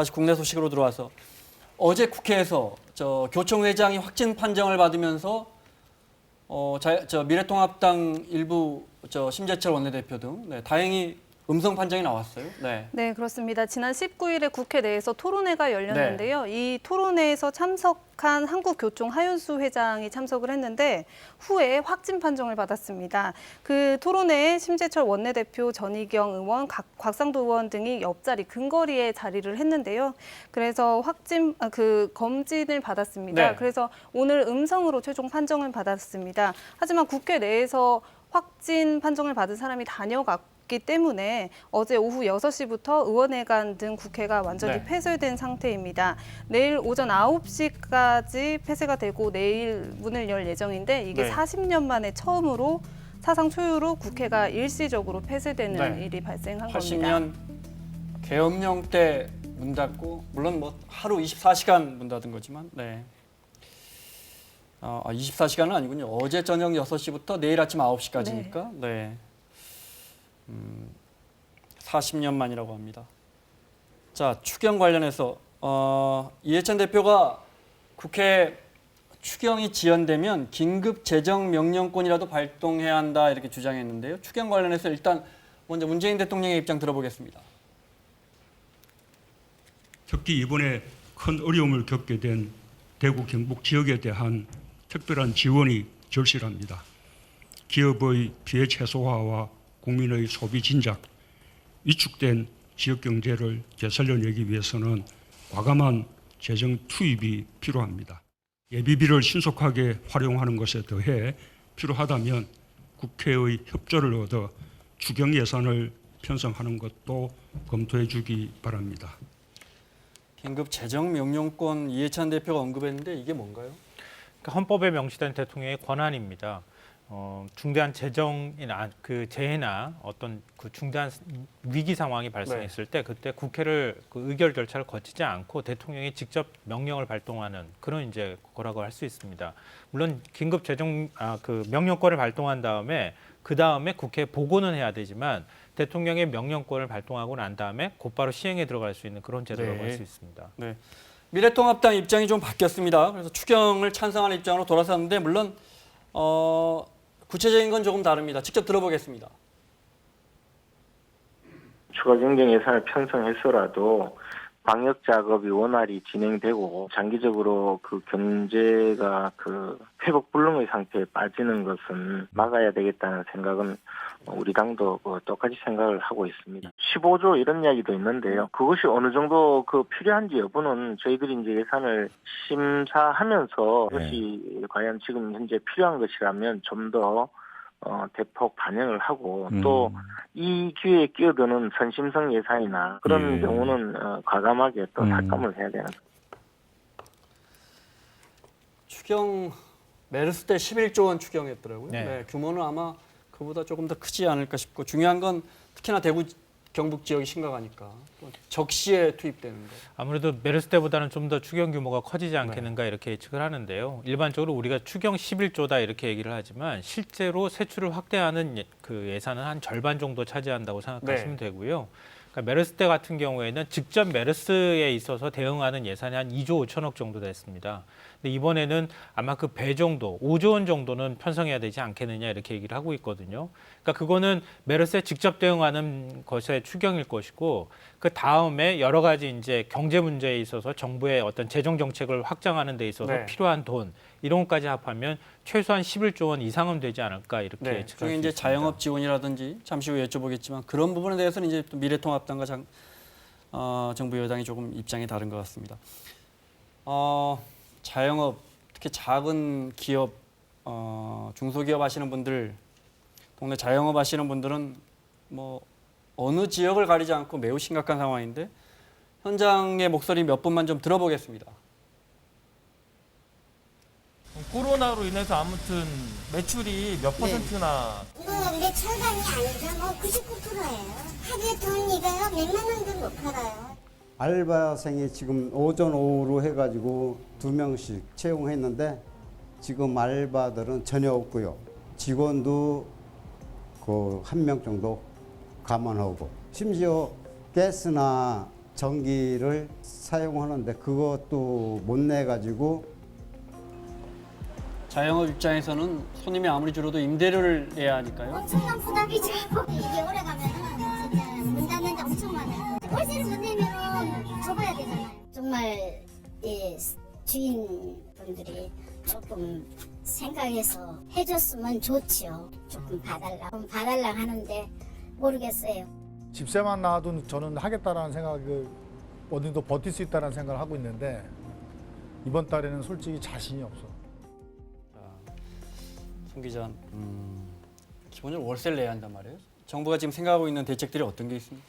다시 국내 소식으로 들어와서 어제 국회에서 교총회장이 확진 판정을 받으면서 미래통합당 일부 심재철 원내대표 등 다행히 음성 판정이 나왔어요. 네, 그렇습니다. 지난 19일에 국회 내에서 토론회가 열렸는데요. 이 토론회에서 참석한 한국교총 하윤수 회장이 참석을 했는데 후에 확진 판정을 받았습니다. 그 토론회에 심재철 원내대표, 전희경 의원, 곽상도 의원 등이 옆자리 근거리에 자리를 했는데요. 그래서 검진을 받았습니다. 네. 그래서 오늘 음성으로 최종 판정을 받았습니다. 하지만 국회 내에서 확진 판정을 받은 사람이 다녀갔기 때문에 어제 오후 6시부터 의원회관 등 국회가 완전히 폐쇄된 상태입니다. 내일 오전 9시까지 폐쇄가 되고 내일 문을 열 예정인데 이게 40년 만에 처음으로 사상 초유로 국회가 일시적으로 폐쇄되는 일이 발생한 80년 겁니다. 계엄령 때 문 닫고 물론 하루 24시간 문 닫은 거지만 24시간은 아니군요. 어제 저녁 6시부터 내일 아침 9시까지니까 40년 만이라고 합니다. 자, 추경 관련해서 이해찬 대표가 국회 추경이 지연되면 긴급 재정 명령권이라도 발동해야 한다 이렇게 주장했는데요. 추경 관련해서 일단 먼저 문재인 대통령의 입장 들어보겠습니다. 특히 이번에 큰 어려움을 겪게 된 대구 경북 지역에 대한 특별한 지원이 절실합니다. 기업의 피해 최소화와 국민의 소비 진작, 위축된 지역 경제를 되살려내기 위해서는 과감한 재정 투입이 필요합니다. 예비비를 신속하게 활용하는 것에 더해 필요하다면 국회의 협조를 얻어 추경 예산을 편성하는 것도 검토해 주기 바랍니다. 긴급 재정 명령권 이해찬 대표가 언급했는데 이게 뭔가요? 그러니까 헌법에 명시된 대통령의 권한입니다. 중대한 재정이나 재해나 어떤 중대한 위기 상황이 발생했을 때 그때 국회를 의결 절차를 거치지 않고 대통령이 직접 명령을 발동하는 그런 이제 거라고 할 수 있습니다. 물론 긴급 재정 명령권을 발동한 다음에 그 다음에 국회에 보고는 해야 되지만 대통령의 명령권을 발동하고 난 다음에 곧바로 시행에 들어갈 수 있는 그런 제도라고 할 수 있습니다. 네. 미래통합당 입장이 좀 바뀌었습니다. 그래서 추경을 찬성하는 입장으로 돌아섰는데 물론 구체적인 건 조금 다릅니다. 직접 들어보겠습니다. 추가 경정 예산을 편성해서라도 방역 작업이 원활히 진행되고 장기적으로 그 경제가 회복 불능의 상태에 빠지는 것은 막아야 되겠다는 생각은 우리 당도 똑같이 생각을 하고 있습니다. 15조 이런 이야기도 있는데요. 그것이 어느 정도 필요한지 여부는 저희들이 이제 예산을 심사하면서 그것이 과연 지금 현재 필요한 것이라면 좀 더 대폭 반영을 하고 또 이 기회에 끼어드는 선심성 예산이나 그런 경우는 과감하게 또 삭감을 해야 되는. 추경 메르스 때 11조 원 추경했더라고요. 네. 규모는 아마 그보다 조금 더 크지 않을까 싶고 중요한 건 특히나 대구 경북 지역이 심각하니까 적시에 투입되는 거. 아무래도 메르스 때보다는 좀 더 추경 규모가 커지지 않겠는가 이렇게 예측을 하는데요. 일반적으로 우리가 추경 11조다 이렇게 얘기를 하지만 실제로 세출을 확대하는 그 예산은 한 절반 정도 차지한다고 생각하시면 되고요. 그러니까 메르스 때 같은 경우에는 직접 메르스에 있어서 대응하는 예산이 한 2조 5천억 정도 됐습니다. 근데 이번에는 아마 그 배 정도, 5조 원 정도는 편성해야 되지 않겠느냐 이렇게 얘기를 하고 있거든요. 그러니까 그거는 메르스에 직접 대응하는 것의 추경일 것이고 그 다음에 여러 가지 이제 경제 문제에 있어서 정부의 어떤 재정 정책을 확장하는 데 있어서 필요한 돈 이런 것까지 합하면 최소한 11조 원 이상은 되지 않을까 이렇게 예측할 수 중에 있습니다. 이제 자영업 지원이라든지 잠시 후에 여쭤보겠지만 그런 부분에 대해서는 이제 또 미래통합당과 정부 여당이 조금 입장이 다른 것 같습니다. 자영업, 특히 작은 기업, 중소기업 하시는 분들, 동네 자영업 하시는 분들은 어느 지역을 가리지 않고 매우 심각한 상황인데 현장의 목소리 몇 분만 좀 들어보겠습니다. 코로나로 인해서 아무튼 매출이 몇 퍼센트나 근데 절반이 아니죠. 99%예요. 하루에 돈 이거요 몇만 원도 못 팔아요. 알바생이 지금 오전 오후로 해가지고 2명씩 채용했는데 지금 알바들은 전혀 없고요. 직원도 1명 정도 감원하고 심지어 가스나 전기를 사용하는데 그것도 못 내가지고 자영업 입장에서는 손님이 아무리 줄어도 임대료를 내야 하니까요. 엄청난 부담이죠. 이게 오래 가면은 진짜 문 닫는 데 엄청 많아요. 월세를 못 내면은 접어야 되잖아요. 정말 예, 주인분들이 조금 생각해서 해줬으면 좋지요. 조금 봐달라 하는데 모르겠어요. 집세만 나와도 저는 하겠다라는 생각을 어디 더 버틸 수 있다는 생각을 하고 있는데 이번 달에는 솔직히 자신이 없어. 송 기자, 기본적으로 월세를 내야 한단 말이에요. 정부가 지금 생각하고 있는 대책들이 어떤 게 있습니까?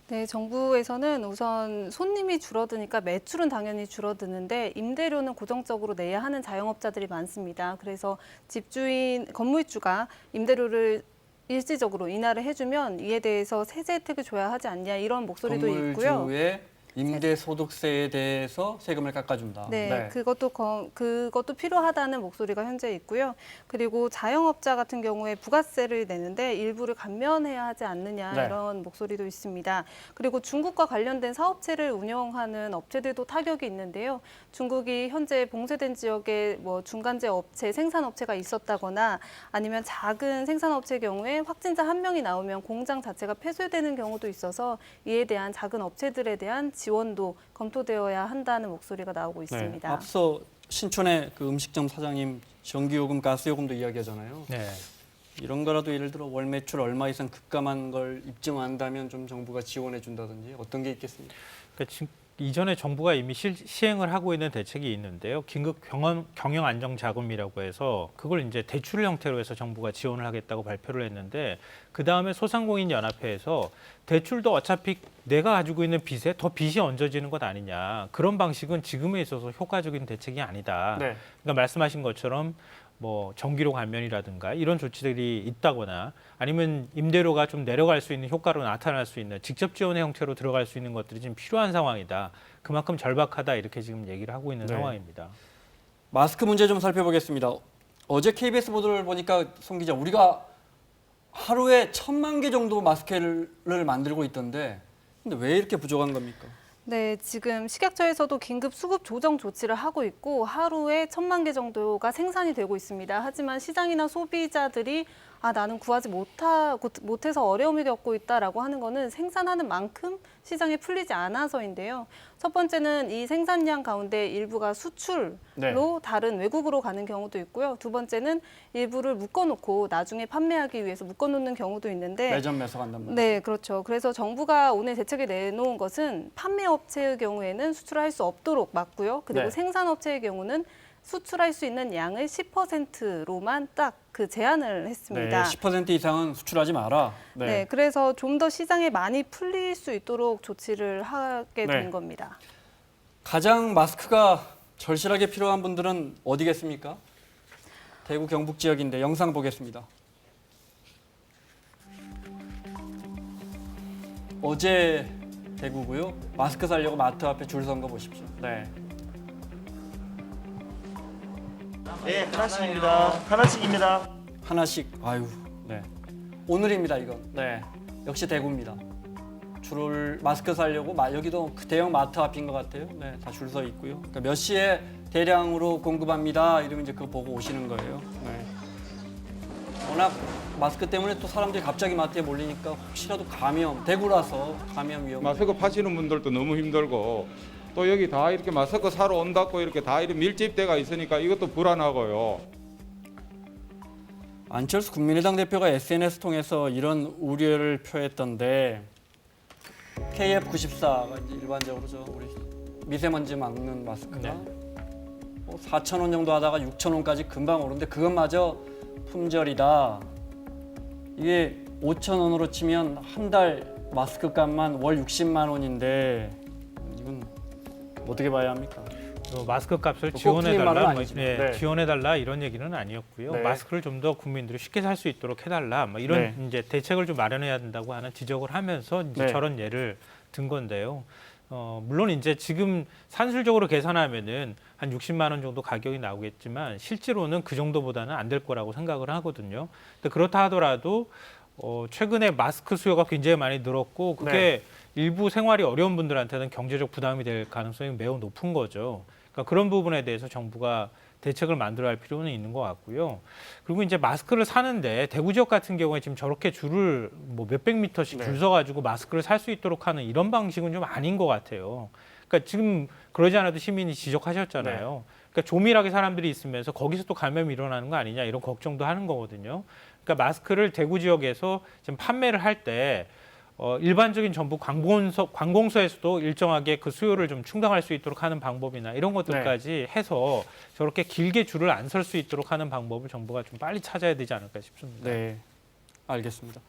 네, 정부에서는 우선 손님이 줄어드니까 매출은 당연히 줄어드는데 임대료는 고정적으로 내야 하는 자영업자들이 많습니다. 그래서 집주인, 건물주가 임대료를 일시적으로 인하를 해주면 이에 대해서 세제 혜택을 줘야 하지 않냐 이런 목소리도 있고요. 건물주의 임대소득세에 대해서 세금을 깎아준다. 네, 그것도 필요하다는 목소리가 현재 있고요. 그리고 자영업자 같은 경우에 부가세를 내는데 일부를 감면해야 하지 않느냐 네. 이런 목소리도 있습니다. 그리고 중국과 관련된 사업체를 운영하는 업체들도 타격이 있는데요. 중국이 현재 봉쇄된 지역에 뭐 중간재 업체, 생산업체가 있었다거나 아니면 작은 생산업체의 경우에 확진자 1명이 나오면 공장 자체가 폐쇄되는 경우도 있어서 이에 대한 작은 업체들에 대한 지원도 검토되어야 한다는 목소리가 나오고 있습니다. 네, 앞서 신촌의 그 음식점 사장님 전기요금, 가스요금도 이야기하잖아요. 네. 이런 거라도 예를 들어 월 매출 얼마 이상 급감한 걸 입증한다면 좀 정부가 지원해 준다든지 어떤 게 있겠습니까? 그러니까 지금 이전에 정부가 이미 시행을 하고 있는 대책이 있는데요. 긴급 경영 안정 자금이라고 해서 그걸 이제 대출 형태로 해서 정부가 지원을 하겠다고 발표를 했는데 그 다음에 소상공인 연합회에서 대출도 어차피 내가 가지고 있는 빚에 더 빚이 얹어지는 것 아니냐. 그런 방식은 지금에 있어서 효과적인 대책이 아니다. 네. 그러니까 말씀하신 것처럼 뭐 전기료 감면이라든가 이런 조치들이 있다거나 아니면 임대료가 좀 내려갈 수 있는 효과로 나타날 수 있는 직접 지원의 형태로 들어갈 수 있는 것들이 지금 필요한 상황이다. 그만큼 절박하다 이렇게 지금 얘기를 하고 있는 네. 상황입니다. 마스크 문제 좀 살펴보겠습니다. 어제 KBS 보도를 보니까 송 기자, 우리가 하루에 1,000만 개 정도 마스크를 만들고 있던데 근데 왜 이렇게 부족한 겁니까? 네, 지금 식약처에서도 긴급 수급 조정 조치를 하고 있고 하루에 1,000만 개 정도가 생산이 되고 있습니다. 하지만 시장이나 소비자들이 나는 구하지 못해서 어려움을 겪고 있다라고 하는 거는 생산하는 만큼 시장에 풀리지 않아서인데요. 첫 번째는 이 생산량 가운데 일부가 수출로 네. 다른 외국으로 가는 경우도 있고요. 두 번째는 일부를 묶어놓고 나중에 판매하기 위해서 묶어놓는 경우도 있는데 매점 매석한단 말이에요. 네, 그렇죠. 그래서 정부가 오늘 대책을 내놓은 것은 판매업체의 경우에는 수출할 수 없도록 막고요. 그리고 네. 생산업체의 경우는 수출할 수 있는 양을 10%로만 딱 그 제한을 네, 했습니다. 10% 이상은 수출하지 마라. 네, 그래서 좀 더 시장에 많이 풀릴 수 있도록 조치를 하게 된 네. 겁니다. 가장 마스크가 절실하게 필요한 분들은 어디겠습니까? 대구 경북 지역인데 영상 보겠습니다. 어제 대구고요. 마스크 사려고 마트 앞에 줄 선 거 보십시오. 네. 네, 하나씩입니다. 하나씩입니다. 하나씩. 아유. 네. 오늘입니다, 이건. 네. 역시 대구입니다. 줄을 마스크 사려고 여기도 대형 마트 앞인 것 같아요. 네, 다 줄 서 있고요. 그러니까 몇 시에 대량으로 공급합니다. 이러면 이제 그거 보고 오시는 거예요. 네. 워낙 마스크 때문에 또 사람들이 갑자기 마트에 몰리니까 혹시라도 대구라서 감염 위험. 마스크 파시는 분들도 너무 힘들고 또 여기 다 이렇게 마스크 사러 온다고 이렇게 다 이렇게 밀집대가 있으니까 이것도 불안하고요. 안철수 국민의당 대표가 SNS 통해서 이런 우려를 표했던데 KF94가 이제 일반적으로 우리 미세먼지 막는 마스크가 4,000원 정도 하다가 6,000원까지 금방 오르는데 그것마저 품절이다. 이게 5,000원으로 치면 한 달 마스크 값만 월 60만 원인데 이건 어떻게 봐야 합니까? 마스크 값을 꼭 틀린 말은 지원해달라, 아니지만, 네. 지원해달라 이런 얘기는 아니었고요. 네. 마스크를 좀 더 국민들이 쉽게 살 수 있도록 해달라, 이런 네. 이제 대책을 좀 마련해야 된다고 하는 지적을 하면서 이제 네. 저런 예를 든 건데요. 물론 이제 지금 산술적으로 계산하면은 한 60만 원 정도 가격이 나오겠지만 실제로는 그 정도보다는 안 될 거라고 생각을 하거든요. 근데 그렇다 하더라도 최근에 마스크 수요가 굉장히 많이 늘었고 그게 일부 생활이 어려운 분들한테는 경제적 부담이 될 가능성이 매우 높은 거죠. 그러니까 그런 부분에 대해서 정부가 대책을 만들어야 할 필요는 있는 것 같고요. 그리고 이제 마스크를 사는데 대구 지역 같은 경우에 지금 저렇게 줄을 뭐 몇백 미터씩 줄 서가지고 마스크를 살 수 있도록 하는 이런 방식은 좀 아닌 것 같아요. 그러니까 지금 그러지 않아도 시민이 지적하셨잖아요. 그러니까 조밀하게 사람들이 있으면서 거기서 또 감염이 일어나는 거 아니냐 이런 걱정도 하는 거거든요. 그러니까 마스크를 대구 지역에서 지금 판매를 할 때 일반적인 전부 관공서에서도 일정하게 그 수요를 좀 충당할 수 있도록 하는 방법이나 이런 것들까지 해서 저렇게 길게 줄을 안 설 수 있도록 하는 방법을 정부가 좀 빨리 찾아야 되지 않을까 싶습니다. 네, 알겠습니다.